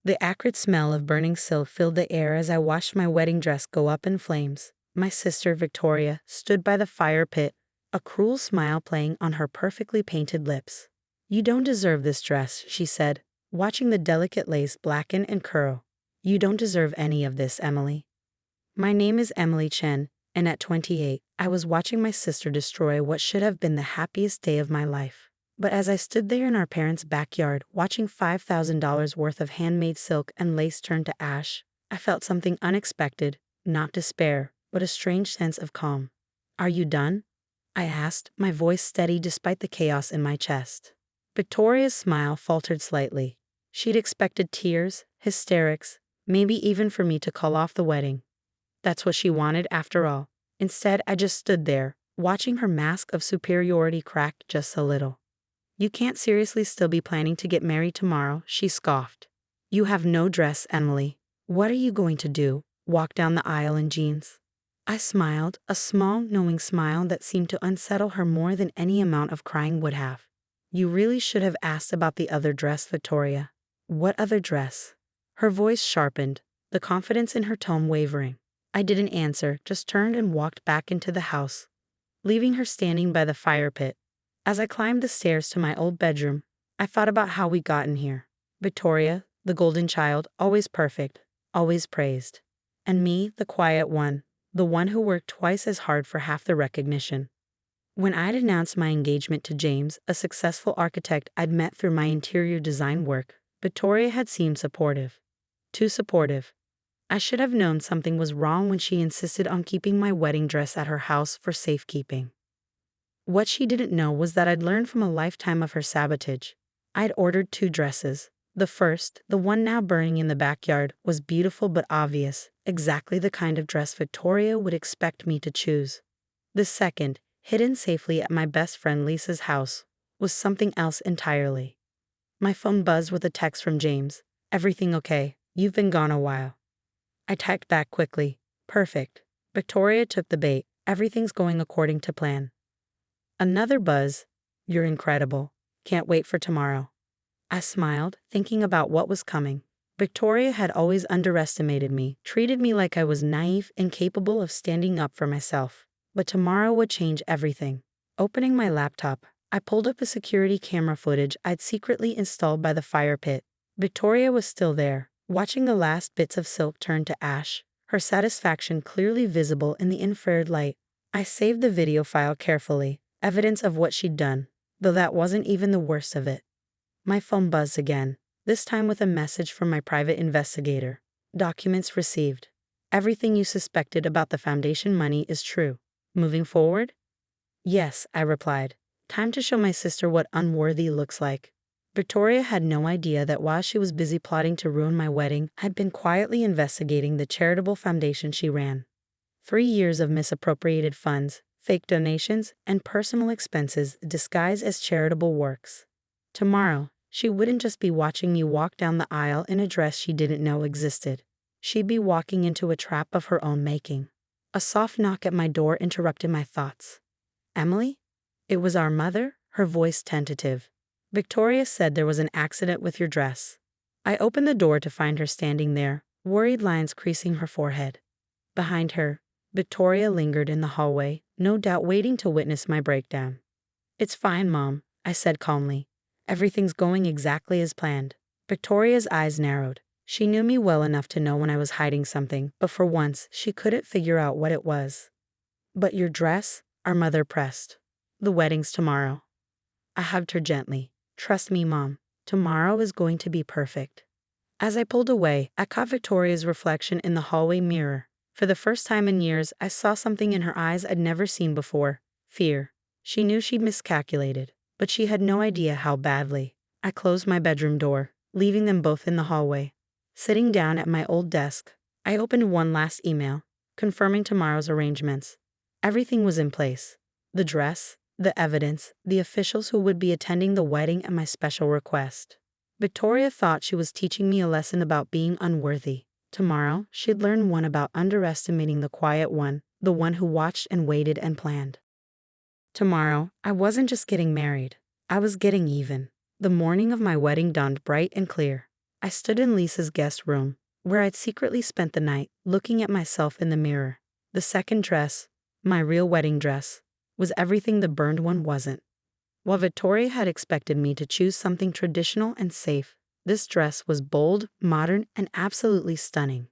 The acrid smell of burning silk filled the air as I watched my wedding dress go up in flames. My sister, Victoria, stood by the fire pit, a cruel smile playing on her perfectly painted lips. "You don't deserve this dress," she said, watching the delicate lace blacken and curl. "You don't deserve any of this, Emily." My name is Emily Chen, and at 28, I was watching my sister destroy what should have been the happiest day of my life. But as I stood there in our parents' backyard, watching $5,000 worth of handmade silk and lace turn to ash, I felt something unexpected, not despair, but a strange sense of calm. "Are you done?" I asked, my voice steady despite the chaos in my chest. Victoria's smile faltered slightly. She'd expected tears, hysterics, maybe even for me to call off the wedding. That's what she wanted after all. Instead, I just stood there, watching her mask of superiority crack just a little. "You can't seriously still be planning to get married tomorrow," she scoffed. "You have no dress, Emily. What are you going to do? Walk down the aisle in jeans?" I smiled, a small, knowing smile that seemed to unsettle her more than any amount of crying would have. "You really should have asked about the other dress, Victoria." "What other dress?" Her voice sharpened, the confidence in her tone wavering. I didn't answer, just turned and walked back into the house, leaving her standing by the fire pit. As I climbed the stairs to my old bedroom, I thought about how we got in here. Victoria, the golden child, always perfect, always praised. And me, the quiet one, the one who worked twice as hard for half the recognition. When I'd announced my engagement to James, a successful architect I'd met through my interior design work, Victoria had seemed supportive. Too supportive. I should have known something was wrong when she insisted on keeping my wedding dress at her house for safekeeping. What she didn't know was that I'd learned from a lifetime of her sabotage. I'd ordered 2 dresses. The first, the one now burning in the backyard, was beautiful but obvious, exactly the kind of dress Victoria would expect me to choose. The second, hidden safely at my best friend Lisa's house, was something else entirely. My phone buzzed with a text from James. "Everything okay? You've been gone a while." I typed back quickly. "Perfect." Victoria took the bait. "Everything's going according to plan." Another buzz. "You're incredible. Can't wait for tomorrow." I smiled, thinking about what was coming. Victoria had always underestimated me, treated me like I was naive, incapable of standing up for myself. But tomorrow would change everything. Opening my laptop, I pulled up the security camera footage I'd secretly installed by the fire pit. Victoria was still there, watching the last bits of silk turn to ash, her satisfaction clearly visible in the infrared light. I saved the video file carefully, evidence of what she'd done, though that wasn't even the worst of it. My phone buzzed again, this time with a message from my private investigator. "Documents received. Everything you suspected about the foundation money is true. Moving forward?" "Yes," I replied. Time to show my sister what unworthy looks like. Victoria had no idea that while she was busy plotting to ruin my wedding, I'd been quietly investigating the charitable foundation she ran. 3 years of misappropriated funds, fake donations, and personal expenses disguised as charitable works. Tomorrow, she wouldn't just be watching me walk down the aisle in a dress she didn't know existed. She'd be walking into a trap of her own making. A soft knock at my door interrupted my thoughts. "Emily?" It was our mother, her voice tentative. "Victoria said there was an accident with your dress." I opened the door to find her standing there, worried lines creasing her forehead. Behind her, Victoria lingered in the hallway, no doubt waiting to witness my breakdown. "It's fine, Mom," I said calmly. "Everything's going exactly as planned." Victoria's eyes narrowed. She knew me well enough to know when I was hiding something, but for once, she couldn't figure out what it was. "But your dress?" our mother pressed. "The wedding's tomorrow." I hugged her gently. "Trust me, Mom. Tomorrow is going to be perfect." As I pulled away, I caught Victoria's reflection in the hallway mirror. For the first time in years, I saw something in her eyes I'd never seen before. Fear. She knew she'd miscalculated, but she had no idea how badly. I closed my bedroom door, leaving them both in the hallway. Sitting down at my old desk, I opened one last email, confirming tomorrow's arrangements. Everything was in place. The dress, the evidence, the officials who would be attending the wedding at my special request. Victoria thought she was teaching me a lesson about being unworthy. Tomorrow, she'd learn one about underestimating the quiet one, the one who watched and waited and planned. Tomorrow, I wasn't just getting married. I was getting even. The morning of my wedding dawned bright and clear. I stood in Lisa's guest room, where I'd secretly spent the night, looking at myself in the mirror. The second dress, my real wedding dress, was everything the burned one wasn't. While Victoria had expected me to choose something traditional and safe, this dress was bold, modern, and absolutely stunning.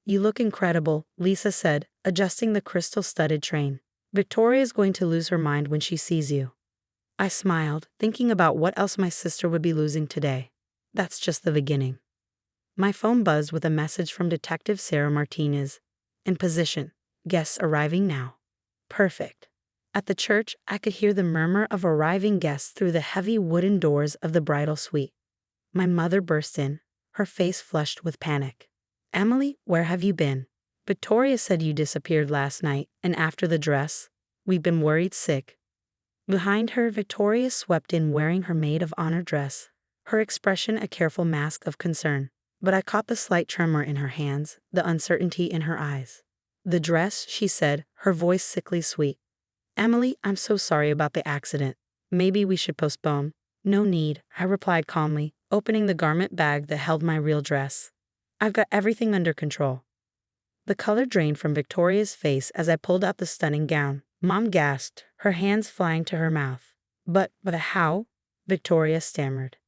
"You look incredible," Lisa said, adjusting the crystal-studded train. "Victoria's going to lose her mind when she sees you." I smiled, thinking about what else my sister would be losing today. That's just the beginning. My phone buzzed with a message from Detective Sarah Martinez. "In position. Guests arriving now." Perfect. At the church, I could hear the murmur of arriving guests through the heavy wooden doors of the bridal suite. My mother burst in, her face flushed with panic. "Emily, where have you been? Victoria said you disappeared last night, and after the dress. We've been worried sick." Behind her, Victoria swept in wearing her maid of honor dress, her expression a careful mask of concern. But I caught the slight tremor in her hands, the uncertainty in her eyes. "The dress," she said, her voice sickly sweet. "Emily, I'm so sorry about the accident. Maybe we should postpone." "No need," I replied calmly, opening the garment bag that held my real dress. "I've got everything under control." The color drained from Victoria's face as I pulled out the stunning gown. Mom gasped, her hands flying to her mouth. But how?" Victoria stammered.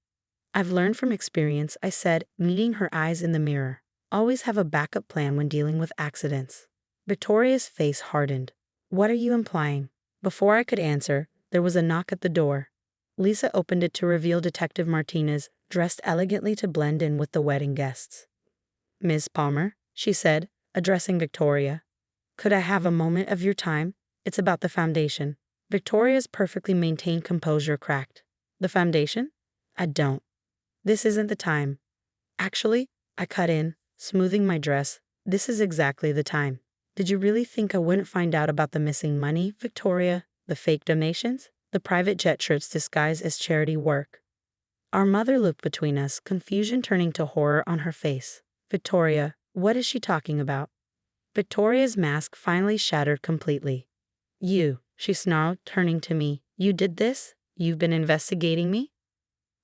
"I've learned from experience," I said, meeting her eyes in the mirror. "Always have a backup plan when dealing with accidents." Victoria's face hardened. "What are you implying?" Before I could answer, there was a knock at the door. Lisa opened it to reveal Detective Martinez, dressed elegantly to blend in with the wedding guests. "Ms. Palmer," she said, addressing Victoria, "could I have a moment of your time? It's about the foundation." Victoria's perfectly maintained composure cracked. "The foundation? I don't. This isn't the time." "Actually," I cut in, smoothing my dress, "this is exactly the time. Did you really think I wouldn't find out about the missing money, Victoria? The fake donations? The private jet trips disguised as charity work?" Our mother looked between us, confusion turning to horror on her face. "Victoria, what is she talking about?" Victoria's mask finally shattered completely. "You," she snarled, turning to me. "You did this? You've been investigating me?"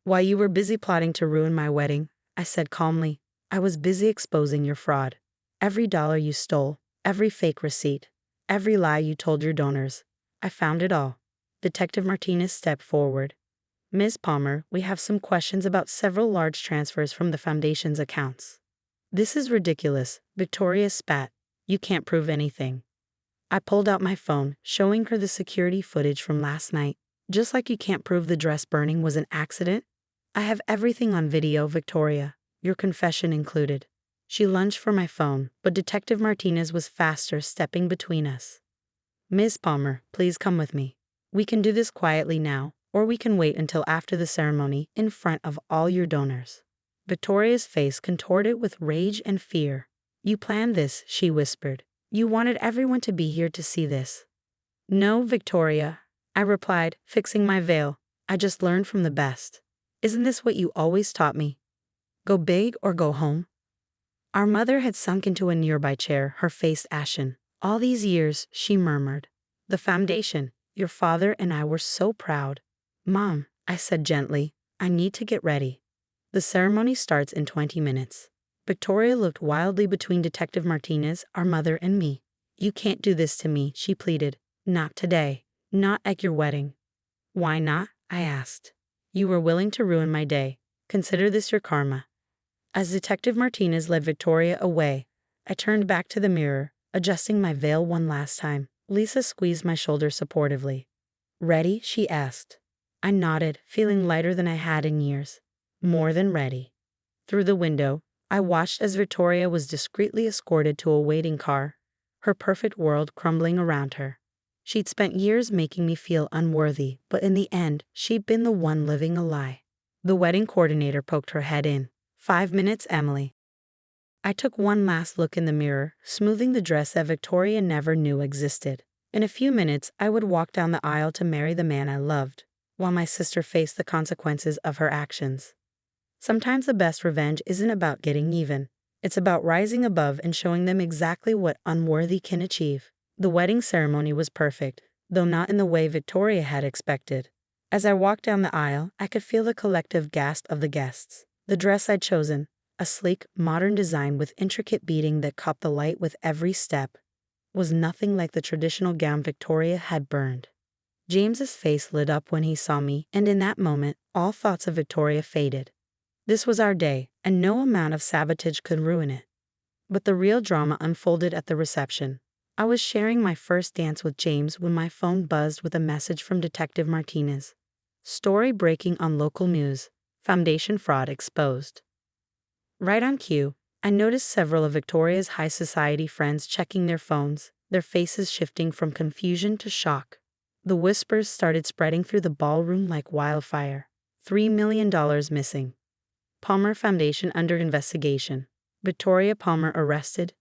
"While you were busy plotting to ruin my wedding," I said calmly, "I was busy exposing your fraud. Every dollar you stole, every fake receipt, every lie you told your donors. I found it all." Detective Martinez stepped forward. "Ms. Palmer, we have some questions about several large transfers from the foundation's accounts." "This is ridiculous," Victoria spat. "You can't prove anything." I pulled out my phone, showing her the security footage from last night. "Just like you can't prove the dress burning was an accident. I have everything on video, Victoria, your confession included." She lunged for my phone, but Detective Martinez was faster, stepping between us. "Ms. Palmer, please come with me. We can do this quietly now, or we can wait until after the ceremony in front of all your donors." Victoria's face contorted with rage and fear. "You planned this," she whispered. "You wanted everyone to be here to see this." "No, Victoria," I replied, fixing my veil. "I just learned from the best. Isn't this what you always taught me? Go big or go home?" Our mother had sunk into a nearby chair, her face ashen. "All these years," she murmured. "The foundation. Your father and I were so proud." "Mom," I said gently, "I need to get ready. The ceremony starts in 20 minutes. Victoria looked wildly between Detective Martinez, our mother, and me. "You can't do this to me," she pleaded. "Not today. Not at your wedding." "Why not?" I asked. "You were willing to ruin my day. Consider this your karma." As Detective Martinez led Victoria away, I turned back to the mirror, adjusting my veil one last time. Lisa squeezed my shoulder supportively. "Ready?" she asked. I nodded, feeling lighter than I had in years. More than ready. Through the window, I watched as Victoria was discreetly escorted to a waiting car, her perfect world crumbling around her. She'd spent years making me feel unworthy, but in the end, she'd been the one living a lie. The wedding coordinator poked her head in. 5 minutes, Emily." I took one last look in the mirror, smoothing the dress that Victoria never knew existed. In a few minutes, I would walk down the aisle to marry the man I loved, while my sister faced the consequences of her actions. Sometimes the best revenge isn't about getting even. It's about rising above and showing them exactly what unworthy can achieve. The wedding ceremony was perfect, though not in the way Victoria had expected. As I walked down the aisle, I could feel the collective gasp of the guests. The dress I'd chosen, a sleek, modern design with intricate beading that caught the light with every step, was nothing like the traditional gown Victoria had burned. James's face lit up when he saw me, and in that moment, all thoughts of Victoria faded. This was our day, and no amount of sabotage could ruin it. But the real drama unfolded at the reception. I was sharing my first dance with James when my phone buzzed with a message from Detective Martinez. Story breaking on local news. Foundation fraud exposed. Right on cue, I noticed several of Victoria's high society friends checking their phones, their faces shifting from confusion to shock. The whispers started spreading through the ballroom like wildfire. $3 million missing. Palmer Foundation under investigation. Victoria Palmer arrested.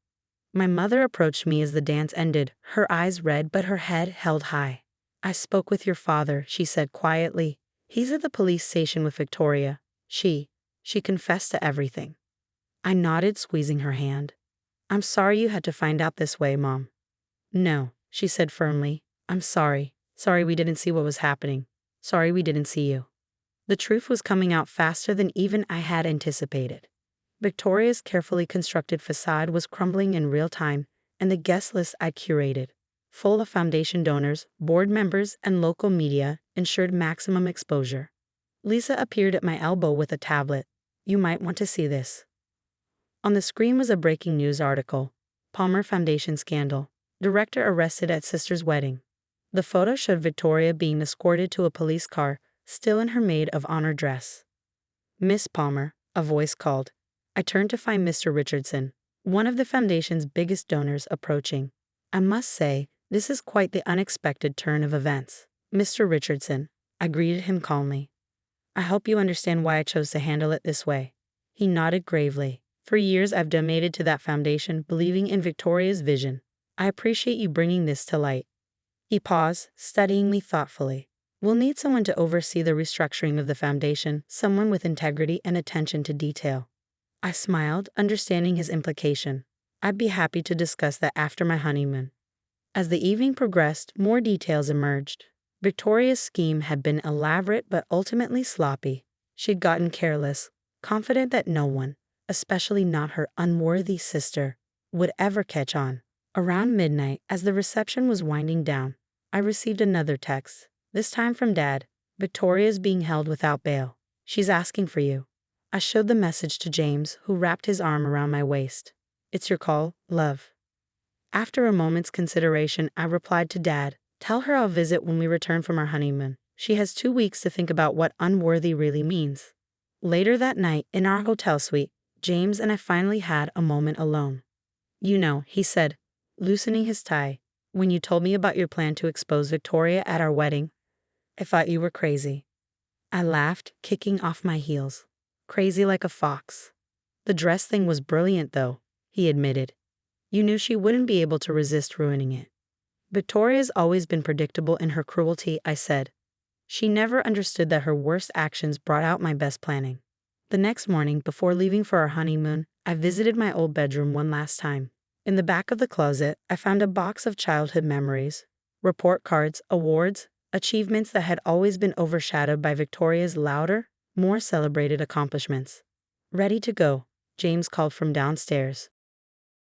My mother approached me as the dance ended, her eyes red but her head held high. I spoke with your father, she said quietly. He's at the police station with Victoria. She confessed to everything. I nodded, squeezing her hand. I'm sorry you had to find out this way, Mom. No, she said firmly. I'm sorry. Sorry we didn't see what was happening. Sorry we didn't see you. The truth was coming out faster than even I had anticipated. Victoria's carefully constructed facade was crumbling in real time, and the guest list I'd curated, full of foundation donors, board members, and local media, ensured maximum exposure. Lisa appeared at my elbow with a tablet. You might want to see this. On the screen was a breaking news article. Palmer Foundation scandal. Director arrested at sister's wedding. The photo showed Victoria being escorted to a police car, still in her maid of honor dress. Miss Palmer, a voice called. I turned to find Mr. Richardson, one of the foundation's biggest donors, approaching. I must say, this is quite the unexpected turn of events. Mr. Richardson, I greeted him calmly. I hope you understand why I chose to handle it this way. He nodded gravely. For years I've donated to that foundation, believing in Victoria's vision. I appreciate you bringing this to light. He paused, studying me thoughtfully. We'll need someone to oversee the restructuring of the foundation, someone with integrity and attention to detail. I smiled, understanding his implication. I'd be happy to discuss that after my honeymoon. As the evening progressed, more details emerged. Victoria's scheme had been elaborate but ultimately sloppy. She'd gotten careless, confident that no one, especially not her unworthy sister, would ever catch on. Around midnight, as the reception was winding down, I received another text, this time from Dad. Victoria's being held without bail. She's asking for you. I showed the message to James, who wrapped his arm around my waist. It's your call, love. After a moment's consideration, I replied to Dad, tell her I'll visit when we return from our honeymoon. She has 2 weeks to think about what unworthy really means. Later that night, in our hotel suite, James and I finally had a moment alone. You know, he said, loosening his tie, when you told me about your plan to expose Victoria at our wedding, I thought you were crazy. I laughed, kicking off my heels. Crazy like a fox. The dress thing was brilliant, though, he admitted. You knew she wouldn't be able to resist ruining it. Victoria's always been predictable in her cruelty, I said. She never understood that her worst actions brought out my best planning. The next morning, before leaving for our honeymoon, I visited my old bedroom one last time. In the back of the closet, I found a box of childhood memories, report cards, awards, achievements that had always been overshadowed by Victoria's louder, more celebrated accomplishments. Ready to go, James called from downstairs.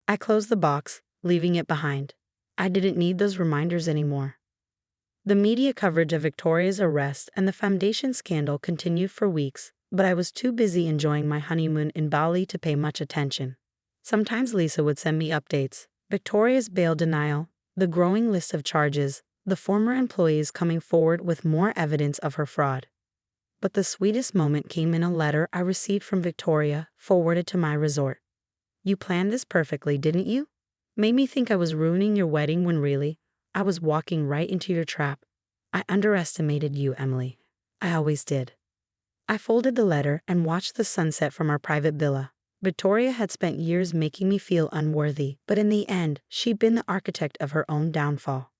I closed the box, leaving it behind. I didn't need those reminders anymore. The media coverage of Victoria's arrest and the foundation scandal continued for weeks, but I was too busy enjoying my honeymoon in Bali to pay much attention. Sometimes Lisa would send me updates. Victoria's bail denial, the growing list of charges, the former employees coming forward with more evidence of her fraud. But the sweetest moment came in a letter I received from Victoria, forwarded to my resort. You planned this perfectly, didn't you? Made me think I was ruining your wedding when really, I was walking right into your trap. I underestimated you, Emily. I always did. I folded the letter and watched the sunset from our private villa. Victoria had spent years making me feel unworthy, but in the end, she'd been the architect of her own downfall.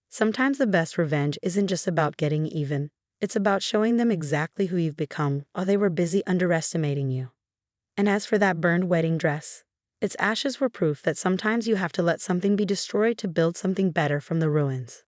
Sometimes the best revenge isn't just about getting even. It's about showing them exactly who you've become while they were busy underestimating you. And as for that burned wedding dress, its ashes were proof that sometimes you have to let something be destroyed to build something better from the ruins.